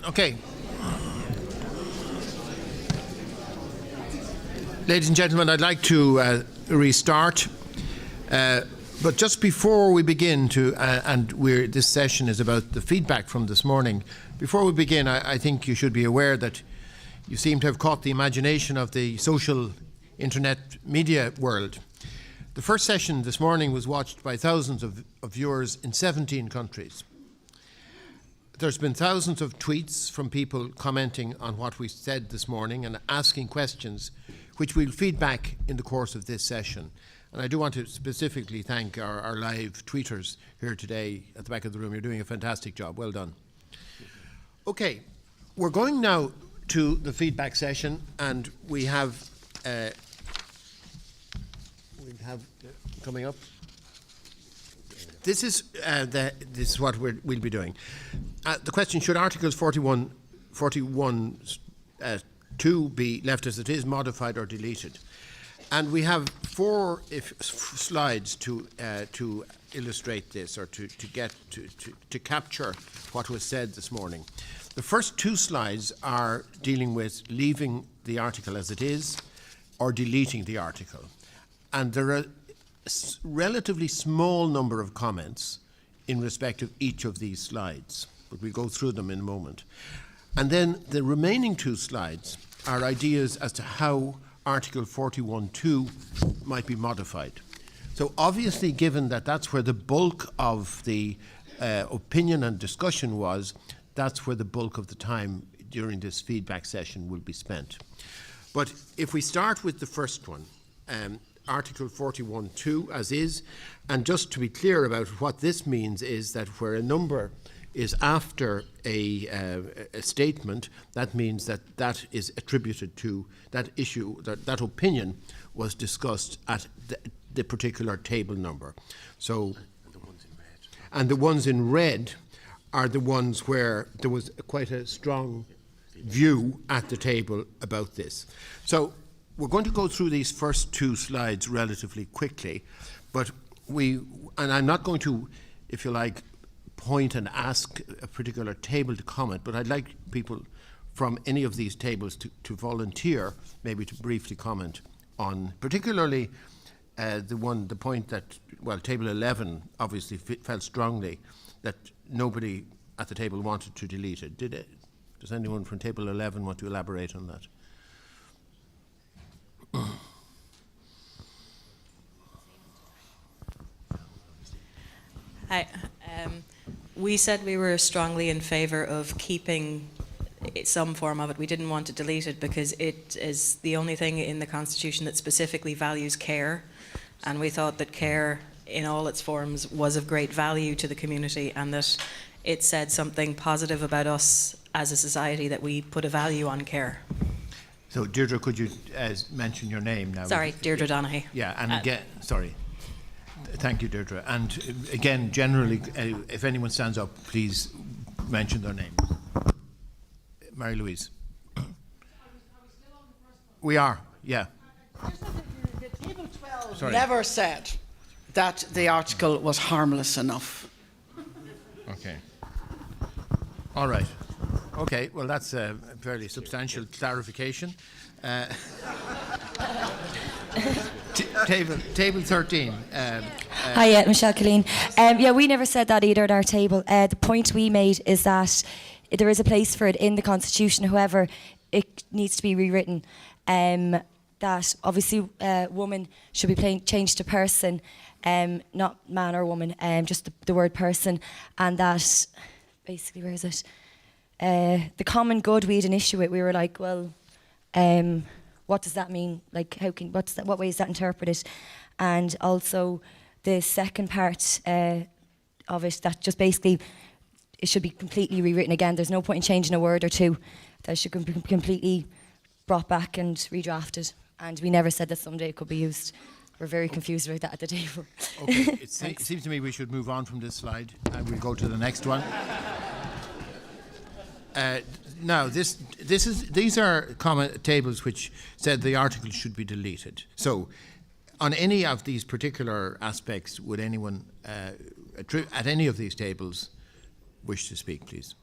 Okay. Ladies and gentlemen, I'd like to restart. But just before we begin this session is about the feedback from this morning. Before we begin, I think you should be aware that you seem to have caught the imagination of the social internet media world. The first session this morning was watched by thousands of viewers in 17 countries. There's been thousands of tweets from people commenting on what we said this morning and asking questions, which we'll feed back in the course of this session. And I do want to specifically thank our live tweeters here today at the back of the room. You're doing a fantastic job. Well done. Okay, we're going now to the feedback session, and we have coming up. This is what we'll be doing. The question: should Articles 41, 2 be left as it is, modified, or deleted? And we have four slides to illustrate this, or to capture what was said this morning. The first two slides are dealing with leaving the article as it is or deleting the article. And there are a relatively small number of comments in respect of each of these slides, but we'll go through them in a moment. And then the remaining two slides are ideas as to how Article 41.2 might be modified. So obviously, given that that's where the bulk of the opinion and discussion was, that's where the bulk of the time during this feedback session will be spent. But if we start with the first one, Article 41.2 as is, and just to be clear about what this means is that where a number is after a statement, that means that is attributed to that issue, that opinion was discussed at the particular table number. So, and the ones in red are the ones where there was quite a strong view at the table about this. So we're going to go through these first two slides relatively quickly, but and I'm not going to, if you like, point and ask a particular table to comment, but I'd like people from any of these tables to volunteer, maybe to briefly comment on particularly the point that, well, table 11 obviously felt strongly that nobody at the table wanted to delete it. Did it? Does anyone from table 11 want to elaborate on that? Hi. We said we were strongly in favour of keeping some form of it. We didn't want to delete it because it is the only thing in the Constitution that specifically values care, and we thought that care in all its forms was of great value to the community, and that it said something positive about us as a society, that we put a value on care. So Deirdre, could you mention your name now? Sorry, Deirdre Donaghy. Yeah, and again, sorry. Thank you, Deirdre. And again, generally, if anyone stands up, please mention their name. Mary Louise. We are, yeah. The Table 12 never said that the article was harmless enough. Okay. All right. Okay, well, that's a fairly substantial clarification. Table 13. Hi, Michelle Killeen. Yeah, we never said that either at our table. The point we made is that there is a place for it in the Constitution. However, it needs to be rewritten. That obviously woman should be changed to person, not man or woman, just the word person. And that, basically, where is it? The common good, we had an issue with. We were like, well, what does that mean? Like, what way is that interpreted? And also the second part of it, that just basically it should be completely rewritten again. There's no point in changing a word or two. That should be completely brought back and redrafted. And we never said that someday it could be used. We're very confused about that at the table. Okay, it seems to me we should move on from this slide and we'll go to the next one. Now, these are comment tables which said the article should be deleted. So, on any of these particular aspects, would anyone at any of these tables wish to speak, please?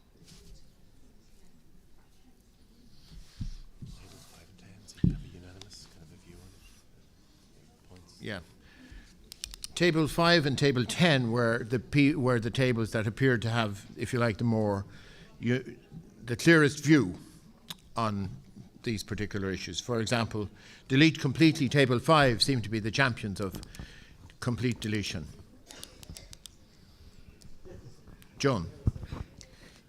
Yeah. Table 5 and Table 10 were the tables that appeared to have, if you like, the clearest view on these particular issues. For example, delete completely. Table 5 seemed to be the champions of complete deletion. Joan.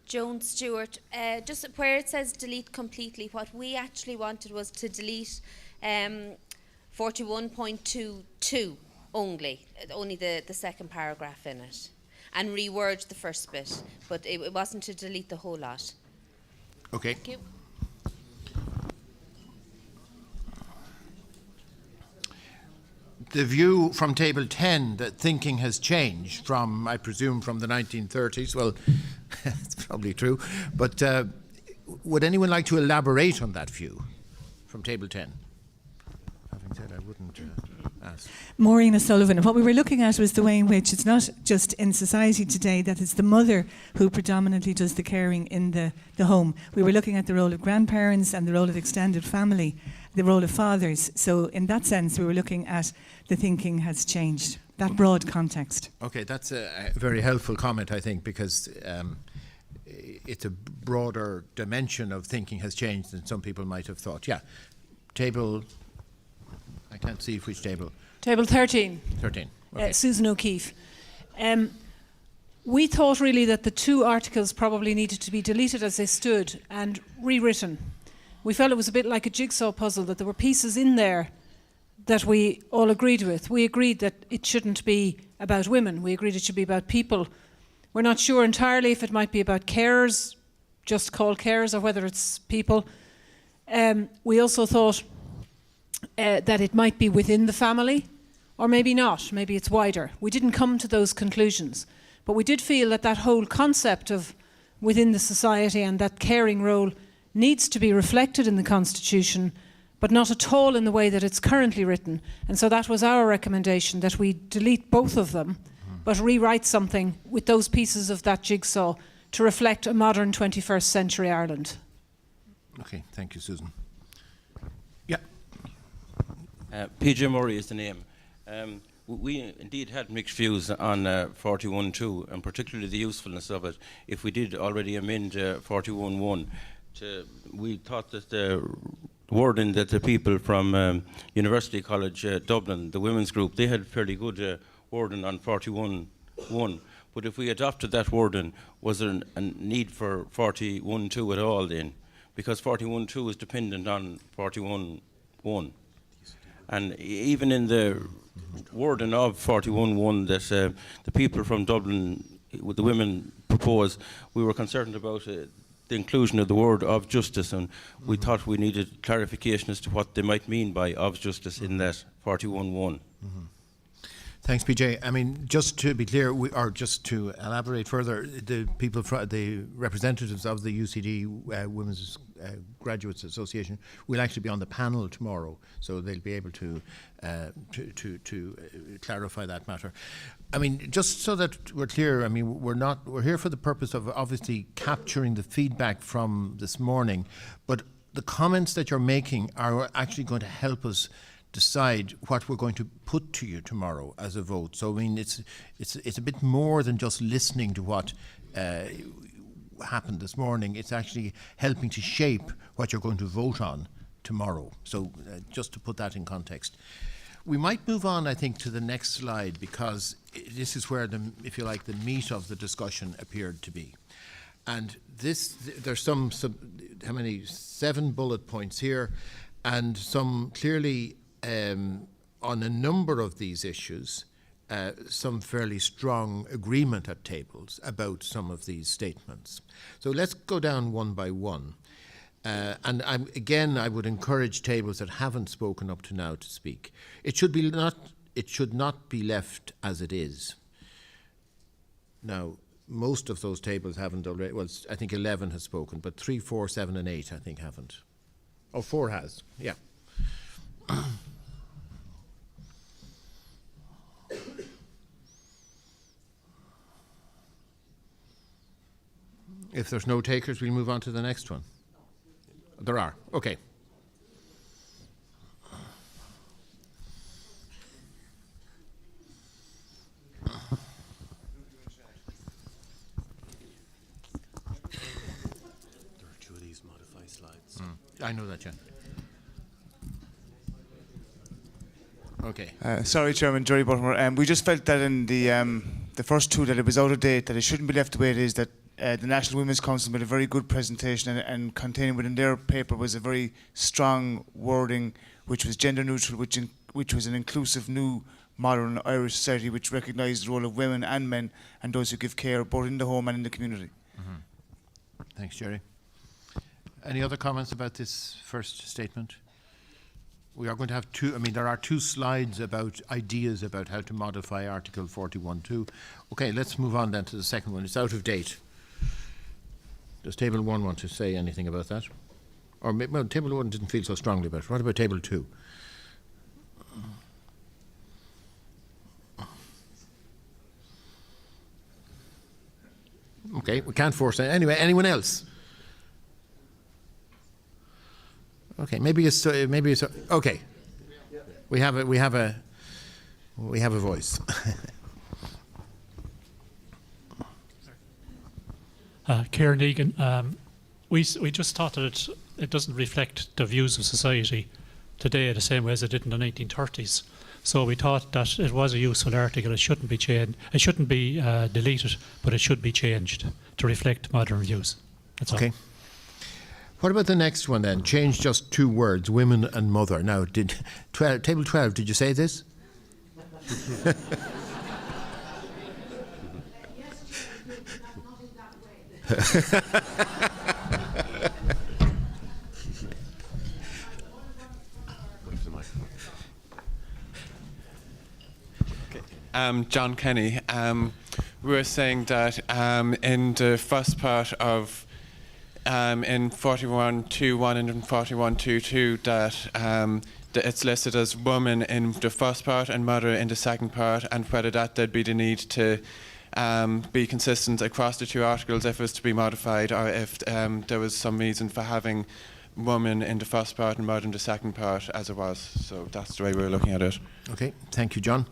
Joan Stewart, just where it says delete completely, what we actually wanted was to delete 41.22 only the second paragraph in it, and reword the first bit, but it wasn't to delete the whole lot. Okay. Thank you. The view from Table 10 that thinking has changed from, I presume, from the 1930s, well, it's probably true, but would anyone like to elaborate on that view from Table 10? Having said I wouldn't ask. Maureen O'Sullivan. What we were looking at was the way in which it's not just in society today that it's the mother who predominantly does the caring in the home. We were looking at the role of grandparents and the role of extended family, the role of fathers. So in that sense, we were looking at the thinking has changed, that broad context. Okay, that's a very helpful comment, I think, because it's a broader dimension of thinking has changed than some people might have thought. Yeah, table, I can't see which table. Table 13. 13, okay. Susan O'Keefe. We thought really that the two articles probably needed to be deleted as they stood and rewritten. We felt it was a bit like a jigsaw puzzle, that there were pieces in there that we all agreed with. We agreed that it shouldn't be about women. We agreed it should be about people. We're not sure entirely if it might be about carers, just called carers, or whether it's people. We also thought that it might be within the family, or maybe not. Maybe it's wider. We didn't come to those conclusions. But we did feel that that whole concept of within the society and that caring role needs to be reflected in the Constitution, but not at all in the way that it's currently written. And so that was our recommendation, that we delete both of them, but rewrite something with those pieces of that jigsaw to reflect a modern 21st century Ireland. Okay, thank you, Susan. Yeah. PJ Murray is the name. We indeed had mixed views on 41.2, and particularly the usefulness of it. If we did already amend 41.1, we thought that the wording that the people from University College Dublin, the women's group, they had fairly good wording on 41.1. But if we adopted that wording, was there a need for 41.2 at all then? Because 41.2 is dependent on 41.1. And even in the wording of 41.1 that the people from Dublin, the women propose, we were concerned about the inclusion of the word of justice, and we thought we needed clarification as to what they might mean by of justice in that 41.1. Thanks, PJ. I mean, just to be clear, or just to elaborate further, the people, the representatives of the UCD Women's Graduates Association will actually be on the panel tomorrow, so they'll be able to clarify that matter. I mean, just so that we're clear, I mean, we're here for the purpose of obviously capturing the feedback from this morning, but the comments that you're making are actually going to help us decide what we're going to put to you tomorrow as a vote. So I mean, it's a bit more than just listening to what happened this morning. It's actually helping to shape what you're going to vote on tomorrow. So just to put that in context. We might move on, I think, to the next slide, because this is where the, if you like, the meat of the discussion appeared to be. And this, there's some how many? 7 bullet points here, and some clearly on a number of these issues, some fairly strong agreement at tables about some of these statements. So let's go down one by one. And again, I would encourage tables that haven't spoken up to now to speak. It should not be left as it is. Now, most of those tables haven't already. Well, I think 11 has spoken, but 3, 4, 7, and 8 I think haven't. Oh, 4 has. Yeah. If there's no takers, we'll move on to the next one. There are. Okay. I know that, yeah. Okay. Sorry, Chairman, Jerry Butler. We just felt that in the first two that it was out of date, that it shouldn't be left the way it is, that the National Women's Council made a very good presentation and containing within their paper was a very strong wording which was gender neutral, which was an inclusive new modern Irish society which recognised the role of women and men and those who give care both in the home and in the community. Mm-hmm. Thanks, Jerry. Any other comments about this first statement? We are going to have there are two slides about ideas about how to modify Article 41.2. Okay, let's move on then to the second one. It's out of date. Does Table 1 want to say anything about that? Or, well, Table 1 didn't feel so strongly about it. What about Table 2? Okay, we can't force it. Anyway, anyone else? Okay, maybe it's okay. We have a voice. Kieran Egan, we just thought that it doesn't reflect the views of society today the same way as it did in the 1930s. So we thought that it was a useful article. It shouldn't be changed. It shouldn't be deleted, but it should be changed to reflect modern views. That's all. Okay. What about the next one then? Change just two words, women and mother. Now, Table 12, did you say this? John Kenny. We were saying that in the first part of in 41.2.1 and in 41.2.2 that it's listed as woman in the first part and mother in the second part, and whether there'd be the need to be consistent across the two articles if it was to be modified, or if there was some reason for having woman in the first part and mother in the second part as it was. So that's the way we were looking at it. Okay, thank you, John.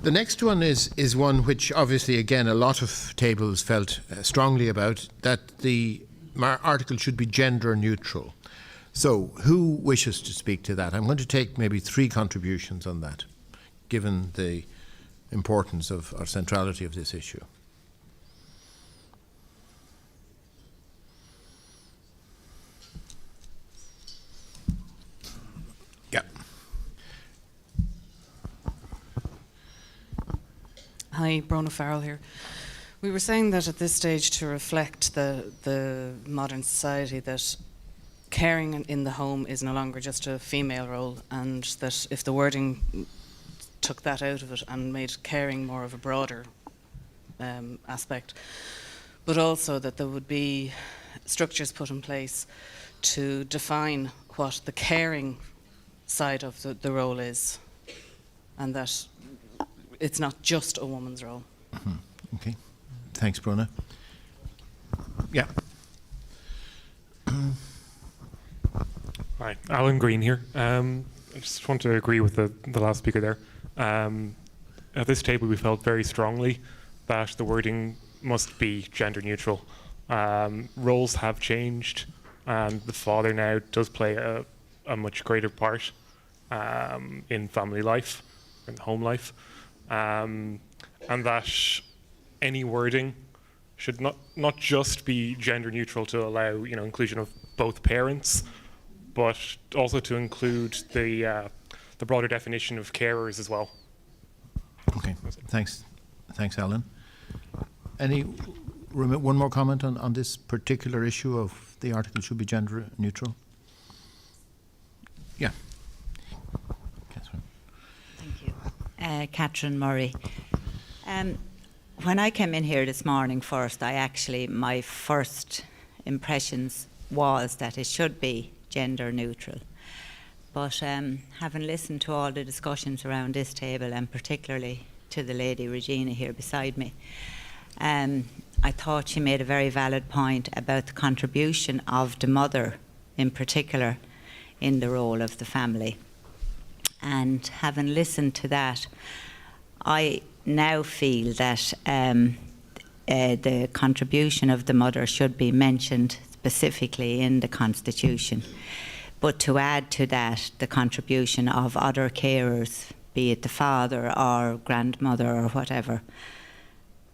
The next one is one which obviously, again, a lot of tables felt strongly about, that the article should be gender neutral. So who wishes to speak to that? I'm going to take maybe 3 contributions on that, given the importance of or centrality of this issue. Yeah. Hi, Brona Farrell here. We were saying that at this stage, to reflect the modern society, that caring in the home is no longer just a female role, and that if the wording took that out of it and made caring more of a broader aspect, but also that there would be structures put in place to define what the caring side of the role is, and that it's not just a woman's role. Mm-hmm. Okay. Thanks, Brona. Yeah. Hi, Alan Green here. I just want to agree with the last speaker there. At this table, we felt very strongly that the wording must be gender neutral. Roles have changed, and the father now does play a much greater part in family life, in home life, and that any wording should not just be gender neutral to allow inclusion of both parents, but also to include the broader definition of carers as well. Okay, thanks, Alan. One more comment on this particular issue of the article should be gender neutral? Yeah. Catherine. Thank you. Catherine Murray. When I came in here this morning first, my first impressions was that it should be gender neutral. But having listened to all the discussions around this table, and particularly to the lady Regina here beside me, I thought she made a very valid point about the contribution of the mother in particular in the role of the family. And having listened to that, I now feel that the contribution of the mother should be mentioned specifically in the Constitution. But to add to that the contribution of other carers, be it the father or grandmother or whatever,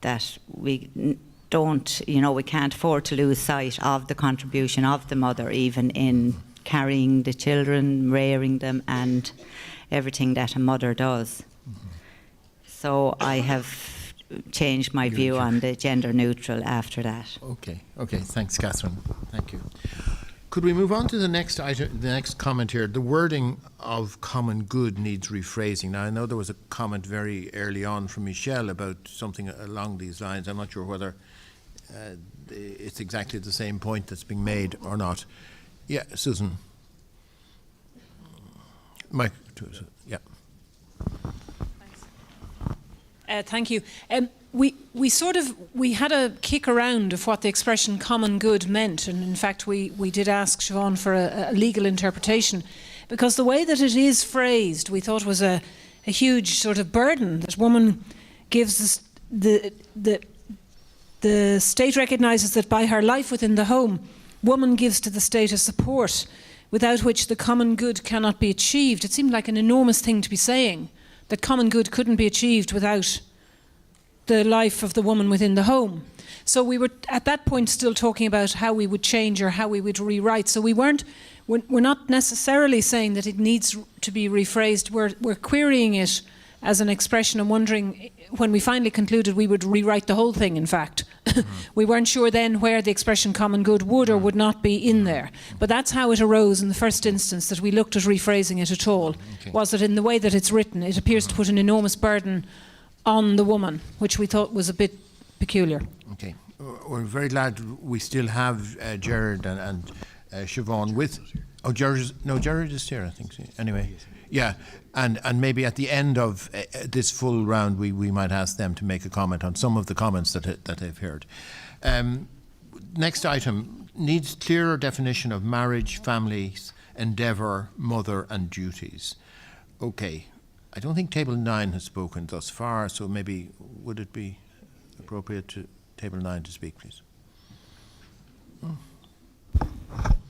that we don't, we can't afford to lose sight of the contribution of the mother, even in carrying the children, rearing them, and everything that a mother does. So I have changed my view on the gender neutral after that. Okay, thanks, Catherine. Thank you. Could we move on to the next item, the next comment here? The wording of common good needs rephrasing. Now, I know there was a comment very early on from Michelle about something along these lines. I'm not sure whether it's exactly the same point that's being made or not. Yeah, Susan. Mike, yeah. Thank you. We had a kick around of what the expression common good meant, and in fact we did ask Siobhan for a legal interpretation, because the way that it is phrased we thought was a huge sort of burden that woman gives us. The state recognises that by her life within the home, woman gives to the state a support without which the common good cannot be achieved. It seemed like an enormous thing to be saying, that common good couldn't be achieved without the life of the woman within the home. So we were at that point still talking about how we would change or how we would rewrite. So we're not necessarily saying that it needs to be rephrased. We're querying it as an expression and wondering, when we finally concluded we would rewrite the whole thing, in fact. We weren't sure then where the expression common good would or would not be in there. But that's how it arose in the first instance, that we looked at rephrasing it at all, was that in the way that it's written, it appears to put an enormous burden on the woman, which we thought was a bit peculiar. Okay. We're very glad we still have Gerard and Siobhan with... Oh, Gerard is here, I think. Anyway, yeah. And maybe at the end of this full round, we might ask them to make a comment on some of the comments that they've heard. Next item needs clearer definition of marriage, families, endeavour, mother and duties. Okay. I don't think Table 9 has spoken thus far, so maybe would it be appropriate to Table 9 to speak, please?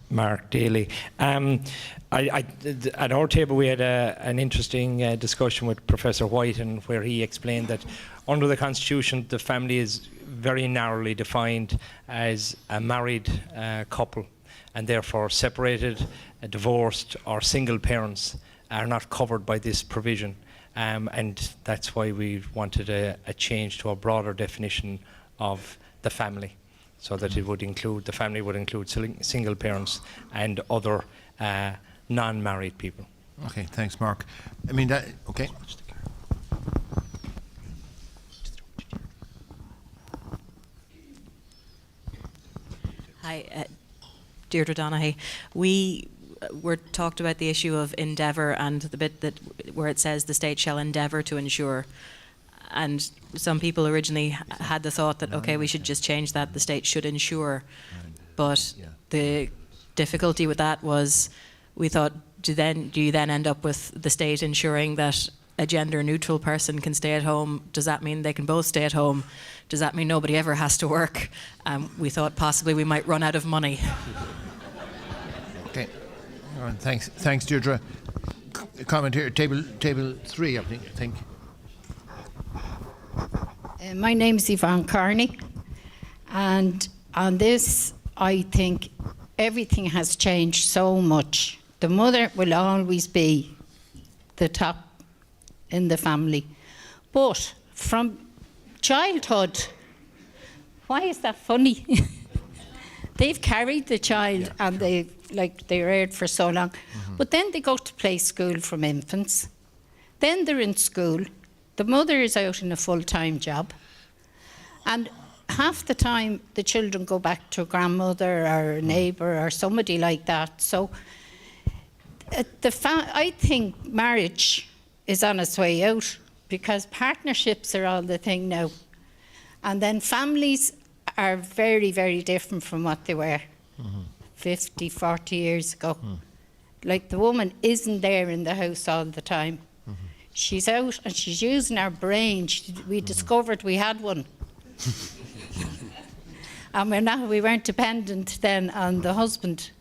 Mark Daly. At our table we had an interesting discussion with Professor White, and where he explained that under the Constitution the family is very narrowly defined as a married couple, and therefore separated, divorced or single parents are not covered by this provision, and that's why we wanted a change to a broader definition of the family, so that it would include, the family would include single parents and other non-married people. Okay, thanks, Mark. I mean, that, okay. Hi, Deirdre Donaghy. We were talked about the issue of endeavour and the bit that where it says the state shall endeavour to ensure. And some people originally had the thought that, okay, we should just change that, the state should ensure. But the difficulty with that was, we thought, do you then end up with the state ensuring that a gender neutral person can stay at home? Does that mean they can both stay at home? Does that mean nobody ever has to work? We thought possibly we might run out of money. Okay. All right, thanks, Deirdre. Comment here, table 3, I think. My name's Yvonne Carney, and on this I think everything has changed so much. The mother will always be the top in the family, but from childhood, why is that funny? They've carried the child and they're reared for so long, but then they go to play school from infants, then they're in school. The mother is out in a full-time job, and half the time the children go back to a grandmother or a neighbour or somebody like that. So I think marriage is on its way out, because partnerships are all the thing now. And then families are very, very different from what they were 50, 40 years ago. Like, the woman isn't there in the house all the time. She's out and she's using her brain. We discovered we had one. and we weren't dependent then on the husband.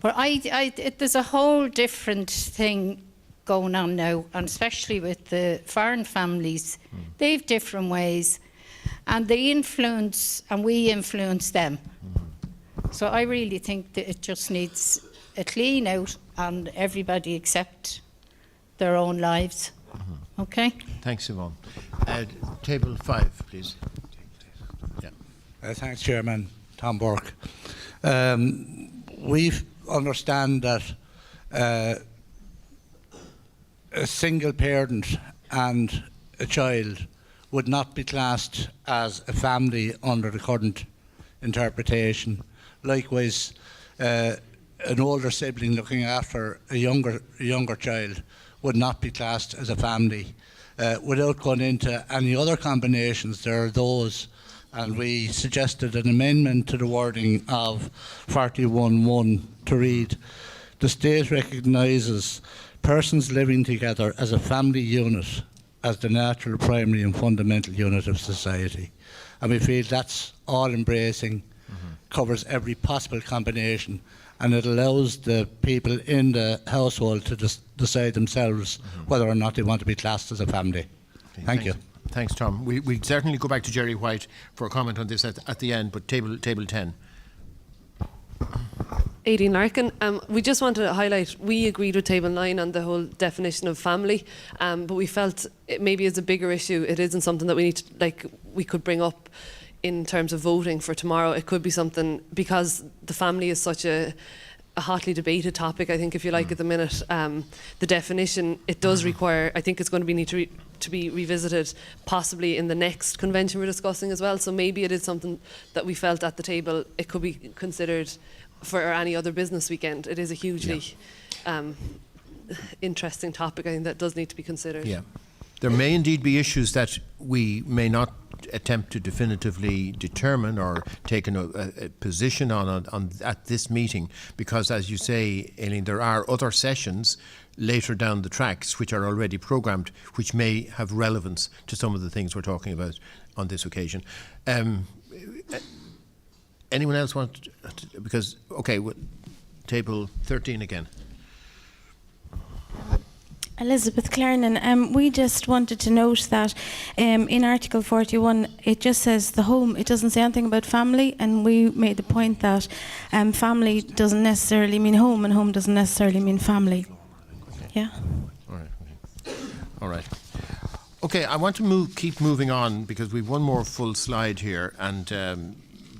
But there's a whole different thing going on now, and especially with the foreign families. They have different ways, and they influence, and we influence them. So I really think that it just needs a clean out, and everybody accept their own lives. Okay? Thanks, Yvonne. Table 5, please. Yeah. Thanks, Chairman. Tom Burke. We understand that a single parent and a child would not be classed as a family under the current interpretation. Likewise, an older sibling looking after a younger child would not be classed as a family. Without going into any other combinations, there are those, and we suggested an amendment to the wording of 41.1 to read, "The state recognises persons living together as a family unit as the natural, primary and fundamental unit of society." And we feel that's all-embracing, covers every possible combination, and it allows the people in the household to decide themselves whether or not they want to be classed as a family. Okay, Thank you. Thanks, Tom. We'll certainly go back to Jerry White for a comment on this at the end, but table 10. Aileen Larkin, we just wanted to highlight, we agreed with Table 9 on the whole definition of family, but we felt it maybe is a bigger issue. It isn't something that we could bring up in terms of voting for tomorrow. It could be something, because the family is such a hotly debated topic, I think, if you like, at the minute. The definition, it does require, I think it's going to need to be revisited possibly in the next convention we're discussing as well. So maybe it is something that we felt at the table it could be considered for any other business weekend. It is a hugely interesting topic, I think, that does need to be considered. Yeah. There may indeed be issues that we may not attempt to definitively determine or take a position on at this meeting, because, as you say, Aileen, there are other sessions later down the tracks which are already programmed, which may have relevance to some of the things we're talking about on this occasion. Anyone else want to, because, okay, table 13 again. Elizabeth Clarnan, we just wanted to note that in Article 41 it just says the home, it doesn't say anything about family, and we made the point that family doesn't necessarily mean home, and home doesn't necessarily mean family. Yeah? All right. Okay, I want to keep moving on, because we've one more full slide here, and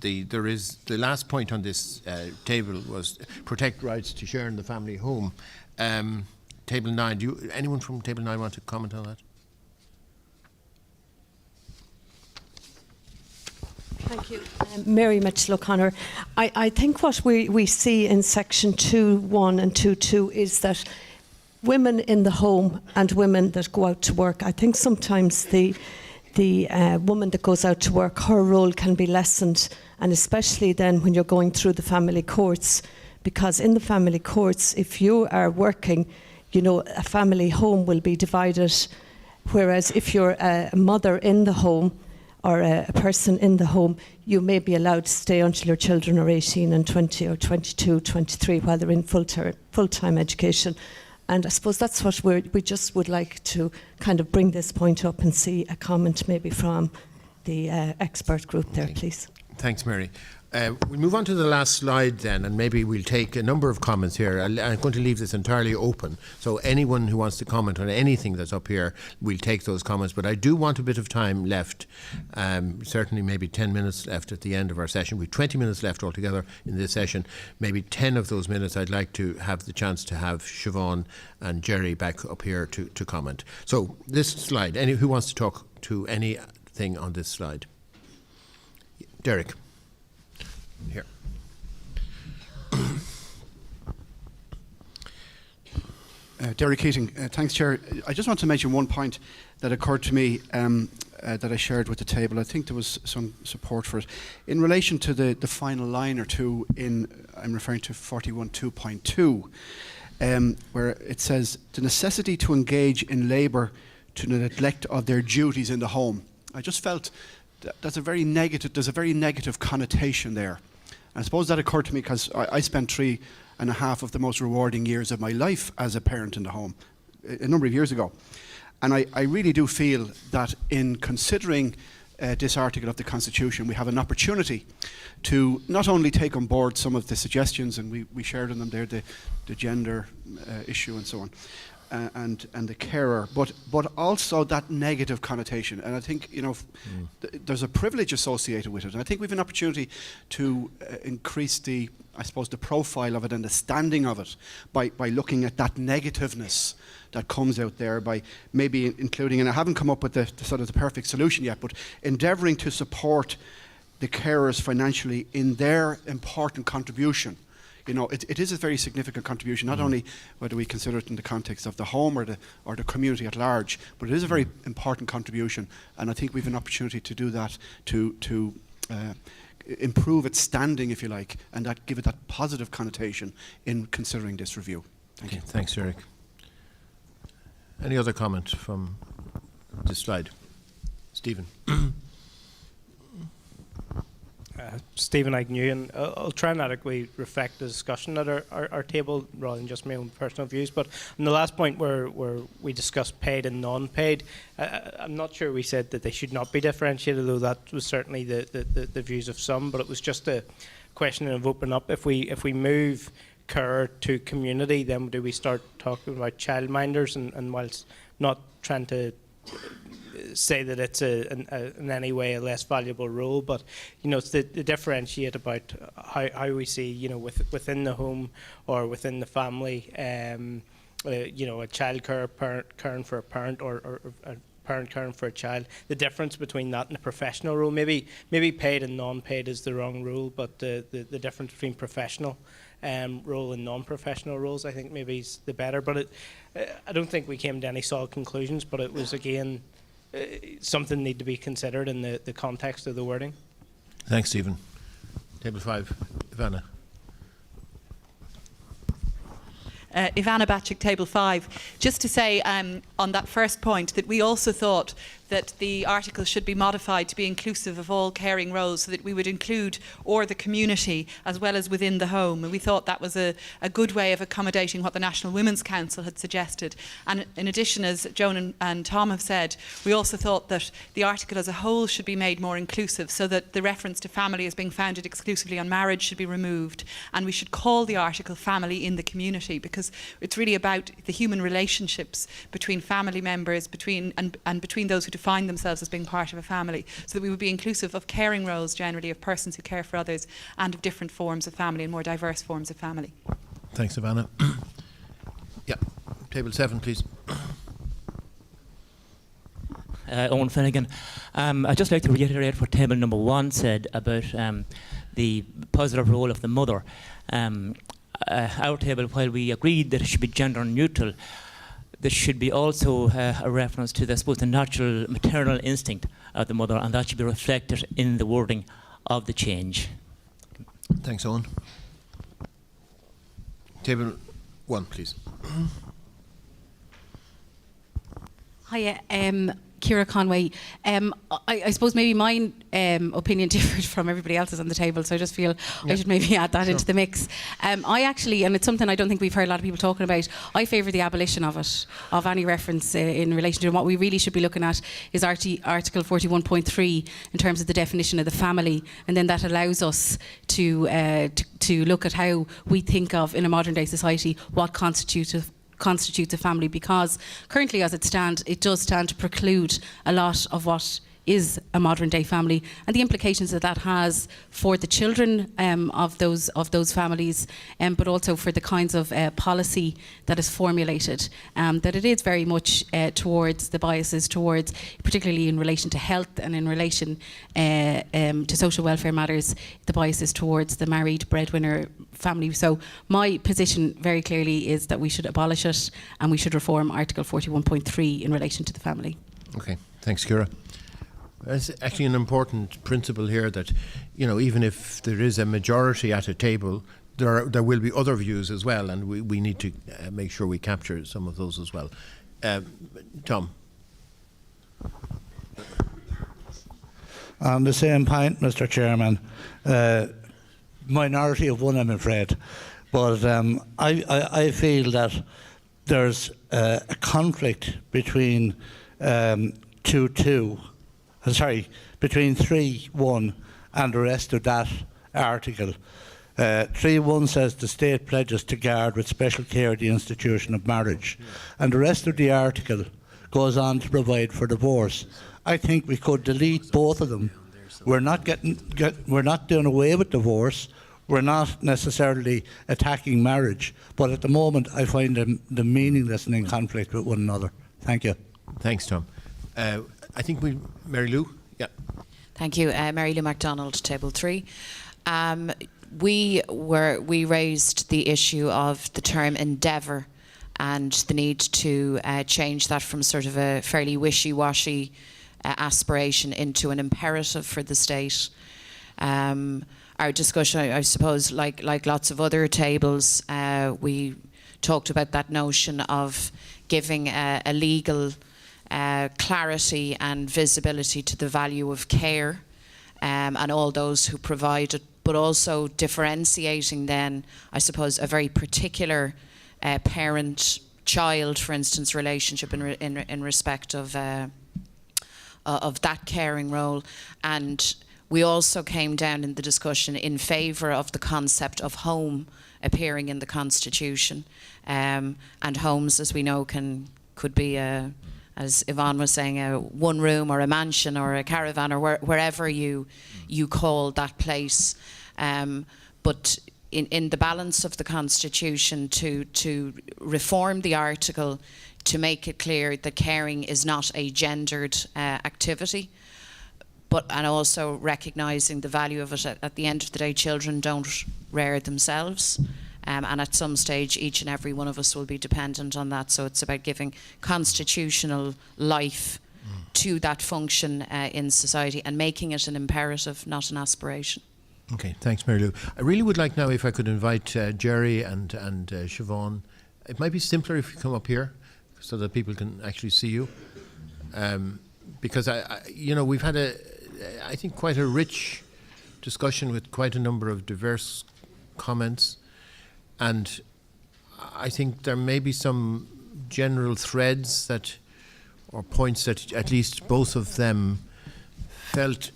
there is the last point on this table was protect rights to share in the family home. Table 9. Anyone from Table 9 want to comment on that? Thank you. Mary Mitchell O'Connor. I think what we see in section 2.1 and 2.2 is that women in the home and women that go out to work, I think sometimes the woman that goes out to work, her role can be lessened, and especially then when you're going through the family courts, because in the family courts, if you are working, you know, a family home will be divided, whereas if you're a mother in the home or a person in the home, you may be allowed to stay until your children are 18 and 20 or 22, 23 while they're in full-time education. And I suppose that's what we just would like to kind of bring this point up and see a comment maybe from the expert group there, please. Thanks, Mary. We'll move on to the last slide then, and maybe we'll take a number of comments here. I'm going to leave this entirely open, so anyone who wants to comment on anything that's up here, we'll take those comments. But I do want a bit of time left, certainly maybe 10 minutes left at the end of our session. We've 20 minutes left altogether in this session. Maybe 10 of those minutes I'd like to have the chance to have Siobhan and Jerry back up here to comment. So this slide, who wants to talk to anything on this slide? Derek. Here. Derek Keating. Thanks, Chair. I just want to mention one point that occurred to me that I shared with the table. I think there was some support for it. In relation to the final line or two I'm referring to 41.2.2, where it says, the necessity to engage in labour to the neglect of their duties in the home. I just felt there's a very negative connotation there. And I suppose that occurred to me because I spent 3.5 of the most rewarding years of my life as a parent in the home a number of years ago. And I really do feel that in considering this article of the Constitution, we have an opportunity to not only take on board some of the suggestions, and we shared on them there, the gender issue and so on, and the carer, but also that negative connotation. And I think, you know, there's a privilege associated with it. And I think we have an opportunity to increase the profile of it and the standing of it by looking at that negativeness that comes out there, by maybe including, and I haven't come up with the sort of the perfect solution yet, but endeavouring to support the carers financially in their important contribution. You know, it is a very significant contribution, not only whether we consider it in the context of the home or the community at large, but it is a very important contribution, and I think we have an opportunity to do that, to improve its standing, if you like, and that give it that positive connotation in considering this review. Thank you. Thanks, Eric. Any other comment from this slide? Stephen. Stephen Agnew, and I'll try and adequately reflect the discussion at our table rather than just my own personal views. But on the last point where we discussed paid and non-paid, I'm not sure we said that they should not be differentiated, though that was certainly the views of some. But it was just a question of open up. If we move care to community, then do we start talking about childminders? And whilst not trying to say that it's in any way a less valuable role, but you know, it's the differentiate about how we see, you know, within the home or within the family, you know, a child parent caring for a parent, or a parent caring for a child. The difference between that and a professional role, maybe paid and non-paid is the wrong rule, but the difference between professional role and non-professional roles, I think maybe is the better. But I don't think we came to any solid conclusions, but it was again something need to be considered in the context of the wording. Thanks, Stephen. Table 5, Ivana. Ivana Bacik, Table 5. Just to say on that first point that we also thought that the article should be modified to be inclusive of all caring roles, so that we would include or the community as well as within the home. And we thought that was a good way of accommodating what the National Women's Council had suggested. And in addition, as Joan and Tom have said, we also thought that the article as a whole should be made more inclusive, so that the reference to family as being founded exclusively on marriage should be removed. And we should call the article Family in the Community, because it's really about the human relationships between family members, between those who define themselves as being part of a family, so that we would be inclusive of caring roles generally, of persons who care for others, and of different forms of family and more diverse forms of family. Thanks, Ivana. Yeah, Table 7, please. Owen Finnegan. I'd just like to reiterate what table number 1 said about the positive role of the mother. Our table, while we agreed that it should be gender neutral, there should be also a reference to, I suppose, the natural maternal instinct of the mother, and that should be reflected in the wording of the change. Thanks, Owen. Table 1, please. Hiya, Ciara Conway. I suppose maybe my opinion differed from everybody else's on the table, so I just feel I should maybe add that into the mix. I actually, and it's something I don't think we've heard a lot of people talking about, I favour the abolition of it, of any reference in relation to it. What we really should be looking at is Article 41.3 in terms of the definition of the family, and then that allows us to look at how we think of, in a modern day society, what constitutes a family, because currently as it stands, it does stand to preclude a lot of what is a modern day family, and the implications that has for the children of those families, but also for the kinds of policy that is formulated, that it is very much towards the biases towards, particularly in relation to health and in relation to social welfare matters, the biases towards the married breadwinner family. So my position very clearly is that we should abolish it, and we should reform Article 41.3 in relation to the family. Okay, thanks, Ciara. It's actually an important principle here that, you know, even if there is a majority at a table, there will be other views as well, and we need to make sure we capture some of those as well. Tom. On the same point, Mr. Chairman, minority of one, I'm afraid. But I feel that there's a conflict between between 3.1 and the rest of that article. 3.1 says the state pledges to guard with special care the institution of marriage. And the rest of the article goes on to provide for divorce. I think we could delete both of them. We're not we're not doing away with divorce. We're not necessarily attacking marriage, but at the moment I find them meaningless and in conflict with one another. Thank you. Thanks, Tom. I think Mary Lou? Yeah. Thank you. Mary Lou MacDonald, Table 3. We raised the issue of the term endeavour and the need to change that from sort of a fairly wishy-washy aspiration into an imperative for the state. Our discussion, I suppose, like lots of other tables, we talked about that notion of giving a legal clarity and visibility to the value of care and all those who provide it, but also differentiating then, I suppose, a very particular parent-child, for instance, relationship in respect of that caring role. And we also came down in the discussion in favour of the concept of home appearing in the Constitution. And homes, as we know, could be, as Yvonne was saying, a one room or a mansion or a caravan or wherever you call that place. But in the balance of the Constitution, to reform the article to make it clear that caring is not a gendered activity, and also recognising the value of it. At the end of the day, children don't rear themselves, and at some stage each and every one of us will be dependent on that. So it's about giving constitutional life to that function in society and making it an imperative, not an aspiration. Okay, thanks, Mary Lou. I really would like now if I could invite Jerry and Siobhan. It might be simpler if you come up here so that people can actually see you. Because we've had I think quite a rich discussion with quite a number of diverse comments, and I think there may be some general threads or points that at least both of them felt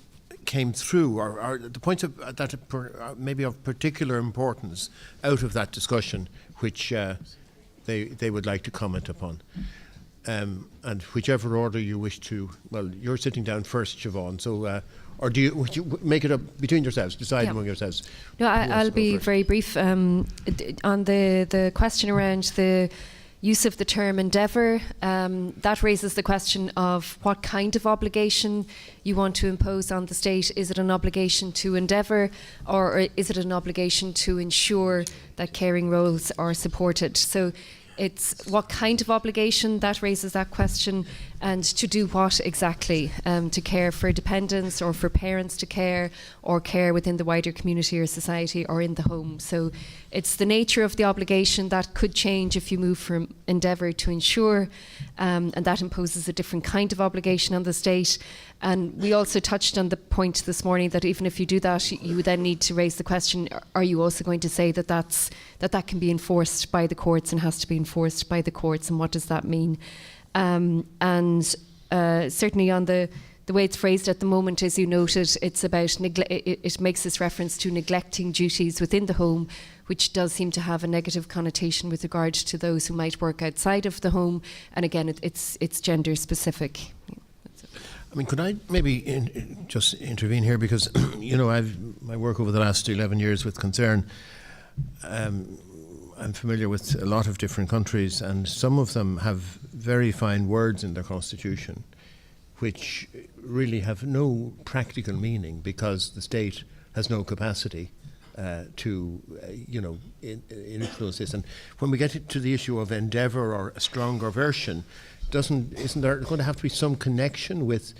came through, or the points that maybe of particular importance out of that discussion, which they would like to comment upon. And whichever order you wish to, well, you're sitting down first, Siobhan, so, or would you make it up between yourselves, decide among yourselves? No, I'll be very brief. On the question around the use of the term endeavour, that raises the question of what kind of obligation you want to impose on the state. Is it an obligation to endeavour, or is it an obligation to ensure that caring roles are supported? So it's what kind of obligation that raises that question, and to do what exactly, to care for dependents or for parents to care, or care within the wider community or society or in the home. So it's the nature of the obligation that could change if you move from endeavour to ensure, and that imposes a different kind of obligation on the state. And we also touched on the point this morning that even if you do that, you then need to raise the question, are you also going to say that that can be enforced by the courts and has to be enforced by the courts, and what does that mean? Certainly on the way it's phrased at the moment, as you noted, it's about it makes this reference to neglecting duties within the home, which does seem to have a negative connotation with regard to those who might work outside of the home. And again, it's gender specific. I mean, could I maybe just intervene here, because my work over the last 11 years with Concern, I'm familiar with a lot of different countries, and some of them have very fine words in their constitution which really have no practical meaning because the state has no capacity to influence this. And when we get to the issue of endeavour or a stronger version, isn't there going to have to be some connection with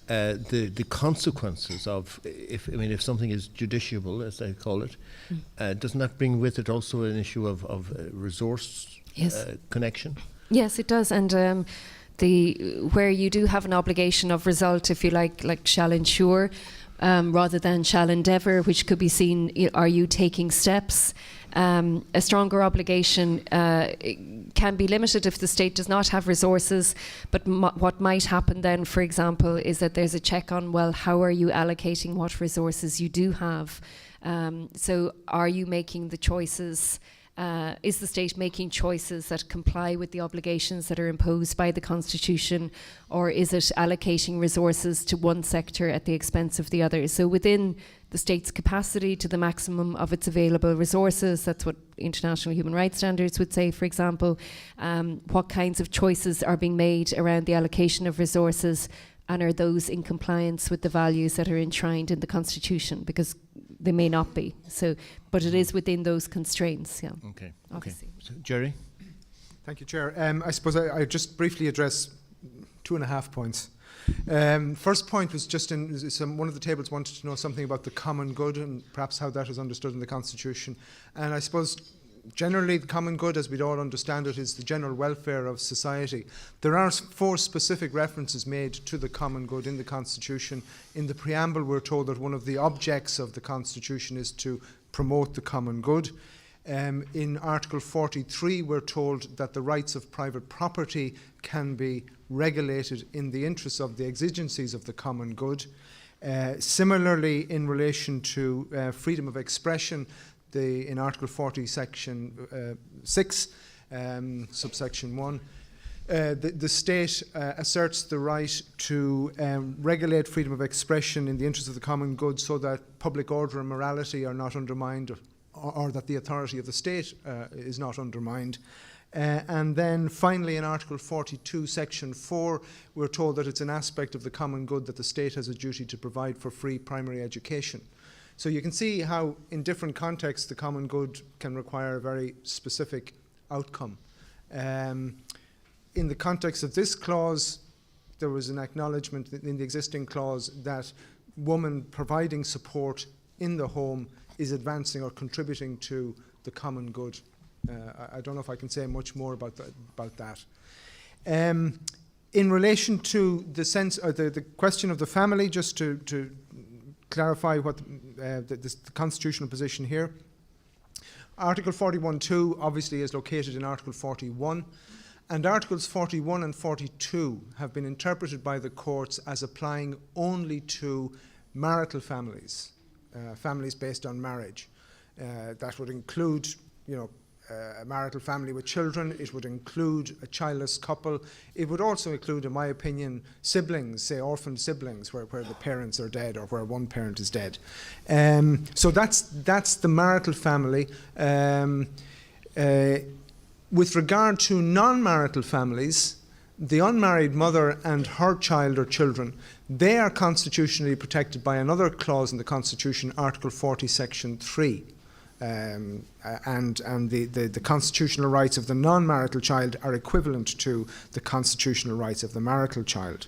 the consequences of if something is judiciable, as they call it, doesn't that bring with it also an issue of resource connection? Yes, it does. And where you do have an obligation of result, if you like shall ensure, rather than shall endeavour, which could be seen, are you taking steps? A stronger obligation can be limited if the state does not have resources, but what might happen then, for example, is that there's a check on, well, how are you allocating what resources you do have? So are you making the choices? Is the state making choices that comply with the obligations that are imposed by the Constitution, or is it allocating resources to one sector at the expense of the other? So within the state's capacity to the maximum of its available resources, that's what international human rights standards would say, for example, what kinds of choices are being made around the allocation of resources, and are those in compliance with the values that are enshrined in the Constitution? Because they may not be. So, but it is within those constraints. Yeah. Okay. Obviously. So, Jerry. Thank you, Chair. I suppose I just briefly address 2.5 points. First point was just in one of the tables wanted to know something about the common good and perhaps how that is understood in the Constitution. And I suppose generally the common good, as we'd all understand it, is the general welfare of society. There are 4 specific references made to the common good in the Constitution. In the preamble, we're told that one of the objects of the Constitution is to promote the common good. In Article 43, we're told that the rights of private property can be regulated in the interests of the exigencies of the common good. Similarly, in relation to freedom of expression, in Article 40, Section 6, subsection 1, the state asserts the right to regulate freedom of expression in the interest of the common good so that public order and morality are not undermined, or that the authority of the state is not undermined. And then finally in Article 42, Section 4, we're told that it's an aspect of the common good that the state has a duty to provide for free primary education. So you can see how in different contexts the common good can require a very specific outcome. In the context of this clause, there was an acknowledgement in the existing clause that woman providing support in the home is advancing or contributing to the common good. I don't know if I can say much more about that. In relation to the sense, or the question of the family, just to clarify what the constitutional position here. Article 41.2 obviously is located in Article 41, and Articles 41 and 42 have been interpreted by the courts as applying only to marital families, families based on marriage. That would include, a marital family with children. It would include a childless couple. It would also include, in my opinion, siblings, say orphan siblings, where the parents are dead or where one parent is dead. So that's the marital family. With regard to non-marital families, the unmarried mother and her child or children, they are constitutionally protected by another clause in the Constitution, Article 40, Section 3. And the constitutional rights of the non-marital child are equivalent to the constitutional rights of the marital child.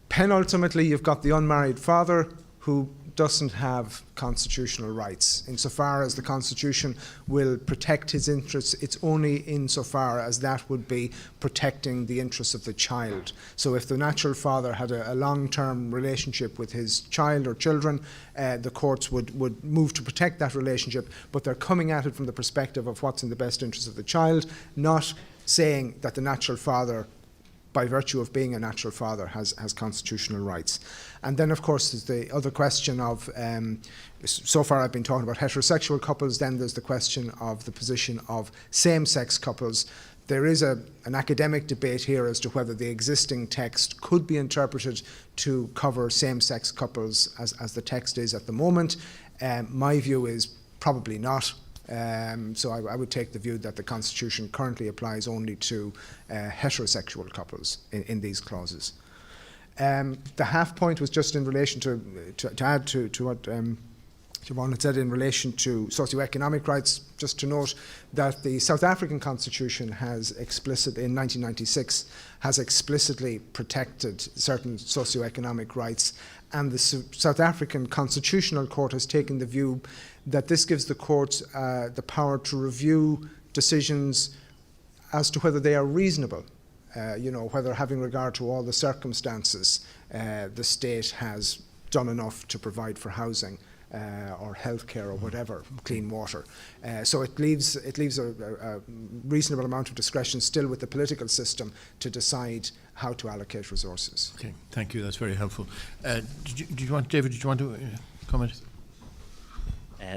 Penultimately, you've got the unmarried father who doesn't have constitutional rights. Insofar as the Constitution will protect his interests, it's only insofar as that would be protecting the interests of the child. So if the natural father had a long-term relationship with his child or children, the courts would move to protect that relationship, but they're coming at it from the perspective of what's in the best interest of the child, not saying that the natural father, by virtue of being a natural father, has constitutional rights. And then, of course, there's the other question of, so far I've been talking about heterosexual couples, then there's the question of the position of same-sex couples. There is an academic debate here as to whether the existing text could be interpreted to cover same-sex couples as the text is at the moment. My view is probably not. So I would take the view that the Constitution currently applies only to heterosexual couples in these clauses. The half point was just in relation to add to what Siobhan had said in relation to socioeconomic rights, just to note that the South African Constitution has in 1996, has explicitly protected certain socioeconomic rights, and the South African Constitutional Court has taken the view that this gives the courts the power to review decisions as to whether they are reasonable, whether having regard to all the circumstances, the state has done enough to provide for housing or healthcare or whatever, clean water. So it leaves a reasonable amount of discretion still with the political system to decide how to allocate resources. Okay, thank you. That's very helpful. David, did you want to comment?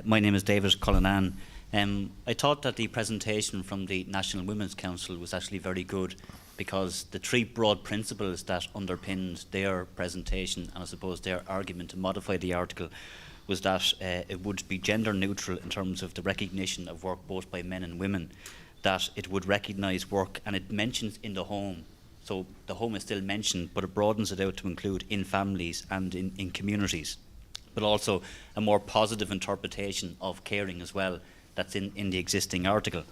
My name is David Cullinan. I thought that the presentation from the National Women's Council was actually very good, because the three broad principles that underpinned their presentation, and I suppose their argument to modify the article, was that it would be gender neutral in terms of the recognition of work both by men and women, that it would recognise work, and it mentions in the home. So the home is still mentioned, but it broadens it out to include in families and in communities. But also a more positive interpretation of caring as well, that's in the existing article.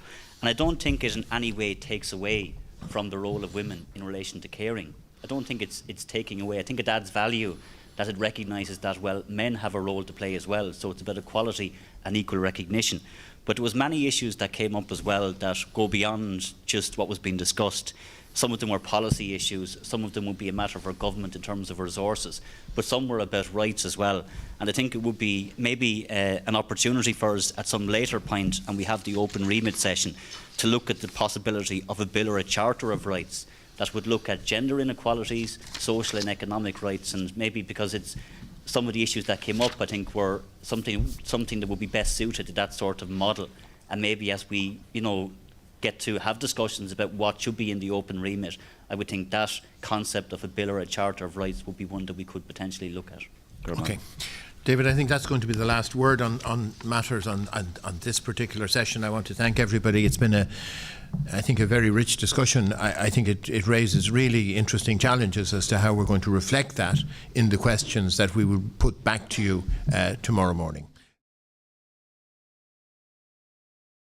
And I don't think it in any way takes away from the role of women in relation to caring. I don't think it's taking away. I think it adds value, that it recognises that, well, men have a role to play as well, so it's about equality and equal recognition. But there was many issues that came up as well that go beyond just what was being discussed. Some of them were policy issues, some of them would be a matter for government in terms of resources, but some were about rights as well. And I think it would be maybe an opportunity for us at some later point, and we have the open remit session, to look at the possibility of a bill or a charter of rights that would look at gender inequalities, social and economic rights, and maybe because it's some of the issues that came up, I think, were something that would be best suited to that sort of model. And maybe as we, get to have discussions about what should be in the open remit, I would think that concept of a bill or a charter of rights would be one that we could potentially look at. Okay. David, I think that's going to be the last word on matters on this particular session. I want to thank everybody. It's been I think a very rich discussion. I think it raises really interesting challenges as to how we're going to reflect that in the questions that we will put back to you tomorrow morning.